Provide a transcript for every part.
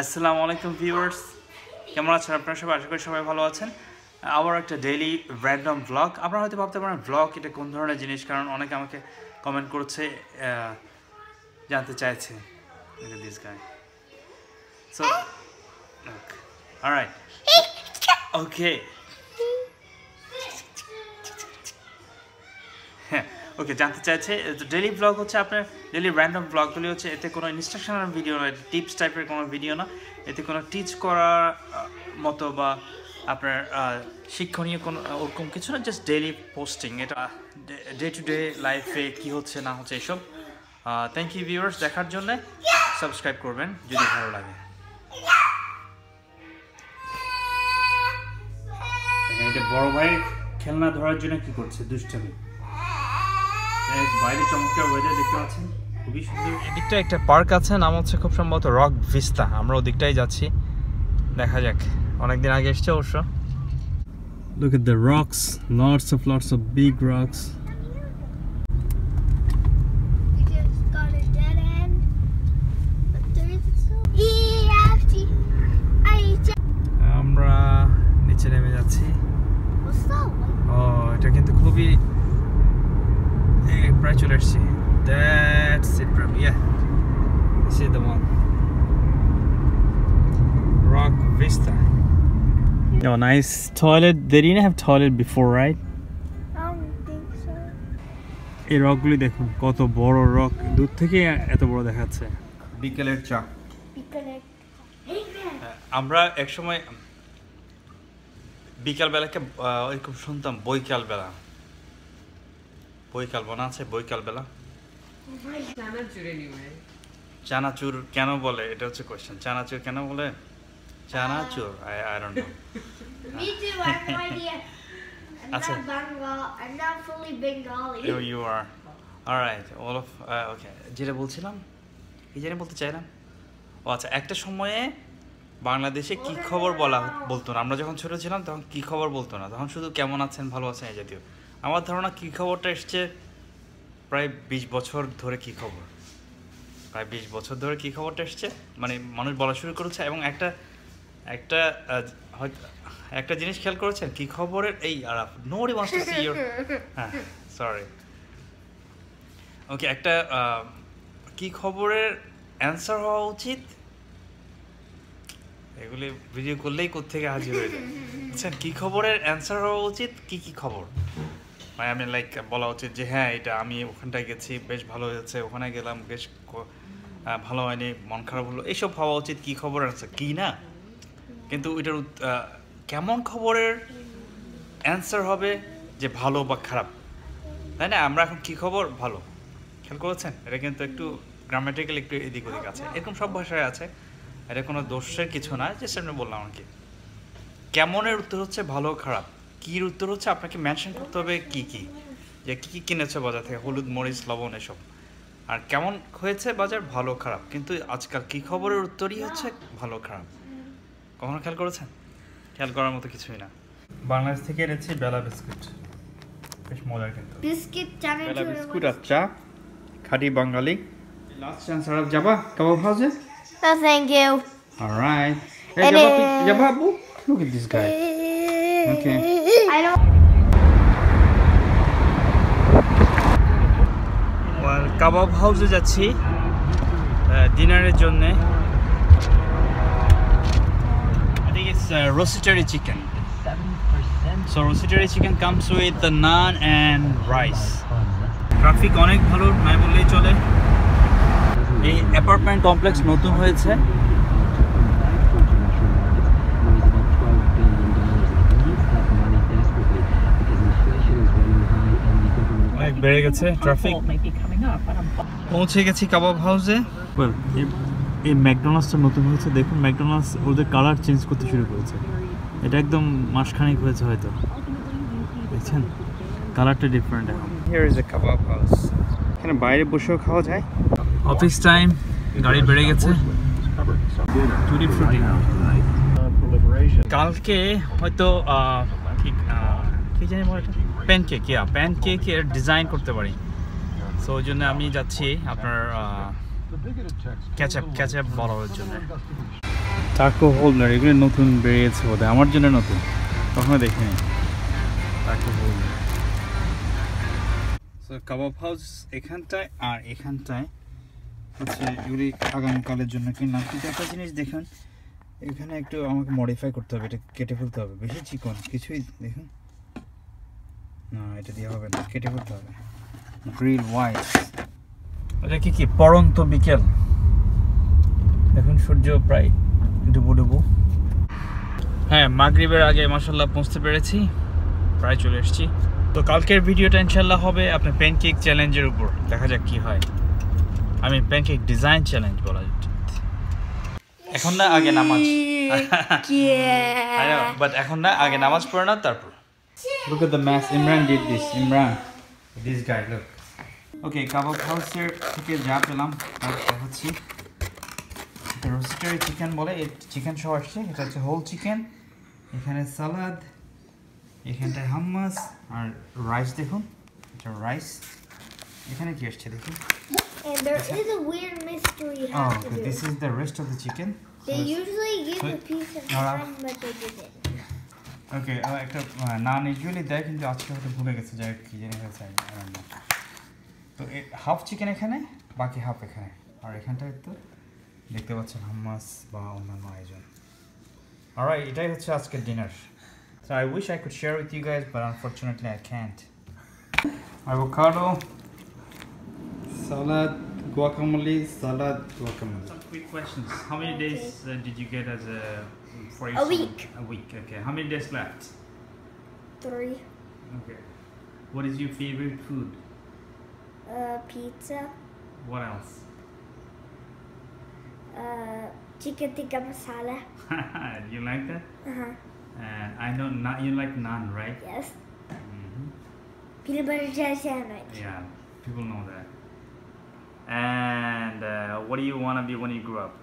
আসসালামু আলাইকুম ভিউয়ার্স, কেমন আছেন আপনারা সবাই? আশা করি সবাই ভালো আছেন। আবার একটা ডেইলি র্যান্ডম ব্লগ। আপনারা হয়তো ভাবতে পারেন ব্লগ এটা কোন ধরনের জিনিস, কারণ অনেকে আমাকে কমেন্ট করছে, জানতে চাইছে। Look at this guy. So, okay. All right. Okay. ওকে, জানতে চাইছে ডেইলি ব্লগ হচ্ছে আপনার ডেইলি র্যান্ডম ব্লগগুলি হচ্ছে, এতে কোনো ইনস্ট্রাকশনাল ভিডিও না, টিপস টাইপের কোনো ভিডিও না, এতে কোনো টিচ করার মতো বা আপনার শিক্ষণীয় কোনো ওরকম কিছু না, জাস্ট ডেইলি পোস্টিং। এটা ডে টু ডে লাইফে কী হচ্ছে না হচ্ছে এসব। থ্যাংক ইউ ভিউয়ার্স দেখার জন্য। সাবস্ক্রাইব করবেন যদি ভালো লাগে। এটা বড় ভাইয়ের খেলনা ধরার জন্য কি করছে, দুষ্টামি। বাইরে চমৎকার ওয়েদার দেখতে পাচ্ছেন, খুবই সুন্দর। এদিকটা একটা পার্ক আছে, নাম হচ্ছে খুব সম্ভবত রক ভিস্তা। আমরা ওদিকটাই যাচ্ছি, দেখা যাক। অনেকদিন আগে এসছে অবশ্য। Look at the rocks, lots of big rocks. We just got a dead end, but there is still. আমরা নিচে নেমে যাচ্ছি। What's that? এটা কিন্তু খুবই প্রায় চলে এসেছি। That's it, probably. Yeah, this is the one. Rock Vista. Oh, nice toilet. They didn't have toilet before, right? I don't think so. এই রকগুলি দেখুন, কত বড় রক, দূর থেকে এত বড় দেখাচ্ছে। বিকেলের চা। আমরা একসময় বিকালবেলাকে এরকম শুনতাম বৈকালবেলা। বৈকাল মনে আছে? বৈকালবেলা চানাচুর কেন বলে, এটা হচ্ছে কোয়েশ্চেন। চানাচুর কেন বলে? চানাচুর, I don't know. Me too, I have no idea. I'm Achha. not Bengal. I'm not fully Bengali. You are. All right. All of okay. যেটা বলছিলাম, কি জানি বলতে চাইলাম। ও আচ্ছা, একটা সময়ে বাংলাদেশে কি খবর বলতো না। আমরা যখন ছোট ছিলাম তখন কি খবর বলতো না, তখন শুধু কেমন আছেন, ভালো আছেন এই জাতীয়। আমার ধারণা কি খবরটা এসছে প্রায় 20 বছর ধরে। কি খবর প্রায় 20 বছর ধরে কি খবরটা এসছে, মানে মানুষ বলা শুরু করেছে। এবং একটা জিনিস খেয়াল করেছেন, কি খবরের এই আর nobody wants to C your, হ্যাঁ সরি, ওকে, একটা কি খবরের অ্যান্সার হওয়া উচিত। এগুলি ভিডিও করলেই কোত্থেকে হাজির হয়ে যায়। আচ্ছা, কি খবরের অ্যান্সার হওয়া উচিত, কি খবর, মানে আমি লাইক বলা উচিত যে হ্যাঁ এটা আমি ওখানটায় গেছি, বেশ ভালো হয়েছে, ওখানে গেলাম, বেশ ভালো হয়নি, মন খারাপ হলো, এইসব হওয়া উচিত কি খবরের অ্যান্সার, কি না। কিন্তু এটার কেমন খবরের অ্যান্সার হবে যে ভালো বা খারাপ, তাই না? আমরা এখন কি খবর ভালো, খেয়াল করেছেন? এটা কিন্তু একটু গ্রামাটিক্যাল একটু এদিক ওদিক আছে, এরকম সব ভাষায় আছে। এটা কোনো দোষের কিছু না, যে সামনে বললাম আর কি। কেমনের উত্তর হচ্ছে ভালো খারাপ, কির উত্তর হচ্ছে আপনাকে মেনশন করতে হবে কি যে কি কিনেছে বাজার থেকে, হলুদ মরিচ লবণ এসব। আর কেমন হয়েছে বাজার, ভালো খারাপ। কিন্তু আজকাল কি খবরের উত্তরই হচ্ছে ভালো খারাপ। কখনো খেয়াল করেছেন? খেয়াল করার মতো কিছুই না। বাংলাদেশ থেকে এনেছি বেলা বিস্কুট, বেশ মজার কিন্তু। Biscuit, বেলা বিস্কুট আর চা, খাঁটি বাঙালি। লাস্ট চান্স আর যাবা কাবাব হাউসে? No, thank you. Alright. And যাবা Abu? Look at this guy. Okay. I don't. Well, কাবাব হাউসে যাচ্ছি ডিনারের জন্য। I think it's rotisserie chicken. So rotisserie chicken comes with the naan and rice. Traffic অনেক ভালো, নাই বললেই চলে। এই অ্যাপার্টমেন্ট কমপ্লেক্স নতুন হয়েছে, অনেক বেড়ে গেছে ট্রাফিক। পৌঁছে গেছি কাবাব হাউসে। এই ম্যাকডোনাল্ডসটা নতুন হয়েছে, দেখুন ম্যাকডোনাল্ডস ওদের কালার চেঞ্জ করতে শুরু করেছে। এটা একদম মাসখানেক হয়েছে হয়তো, দেখছেন কালারটা ডিফারেন্ট এখন। Here is a kebab house. এখানে বাইরে বসেও খাওয়া যায়। অফিস টাইম, গাড়ি বেড়ে গেছে। টুটি ফ্রুটি কালকে হয়তো কি জানি বলে, প্যানকেক এর ডিজাইন করতে পারি। সো ওই জন্য আমি যাচ্ছি আপনার ক্যাচআপ বলার জন্য টাকো হোল্ডার এগুলো নতুন বেরিয়েছে বোধহয় আমার জন্য নতুন কখনো দেখিনি টাকো হোল্ডার সো কাবাব হাউস এখানটায় আর এখানটায় হচ্ছে এগুলি আগামীকালের জন্য কিনলাম কিন্তু একটা জিনিস দেখুন এখানে একটু আমাকে মডিফাই করতে হবে এটা কেটে ফেলতে হবে বেশি চিকন কিছুই দেখুন না এটা দিয়ে হবে না কেটে ফেলতে হবে গ্রিল ওয়াইস এটা কি পড়ন্ত বিকেল এখন সূর্য প্রায় ডুবো ডুবো হ্যাঁ মাগরিবের আগে মাশাআল্লাহ পৌঁছতে পেরেছি প্রায় চলে এসেছি তো কালকের ভিডিওটা ইনশাআল্লাহ হবে আপনার প্যানকেক চ্যালেঞ্জের উপর দেখা যাক কি হয় আমি প্যানকেক ডিজাইন চ্যালেঞ্জ বলা উচিত এখন না আগে নামাজ I know, but এখন না আগে নামাজ পড়ে না তারপর look at the mess Imran did this guy look okay কাবাব হাউসের থেকে যা পেলাম তার দেখাচ্ছি এটা রোস্টেড চিকেন বলে এই চিকেন সহ আসছে এটা হচ্ছে হোল চিকেন এখানে সালাদ এখানটায় হাম্মাস আর রাইস দেখুন এটা রাইস এখানে কি আসছে দেখুন And there is a weird mystery you oh have to okay do. this is the rest of the chicken They usually give a piece of mutton, but they didn't. ওকে একটা নান usually দেয় কিন্তু আজকে হয়তো ভুলে গেছে যাই কি জানি হয়েছে তো হাফ চিকেন এখানে বাকি হাফ এখানে আর এখানটায় তো দেখতে পাচ্ছেন হাম্মাস বা অন্যান্য আয়োজন অলরাইট এটাই হচ্ছে আজকের dinner so I wish I could share with you guys but unfortunately I can't avocado salad guacamole some quick questions how many days did you get as a for A week. A week okay how many days left 3. okay what is your favorite food Pizza. what else Chicken tikka masala. you like that and I know not you like naan right Yes. Peanut butter jelly sandwich. yeah people know that and what do you want to be when you grow up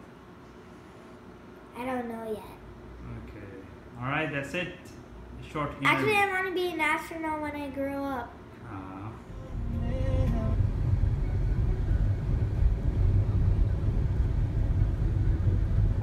I don't know yet. okay all right that's it short Actually, I want to be an astronaut when I grow up.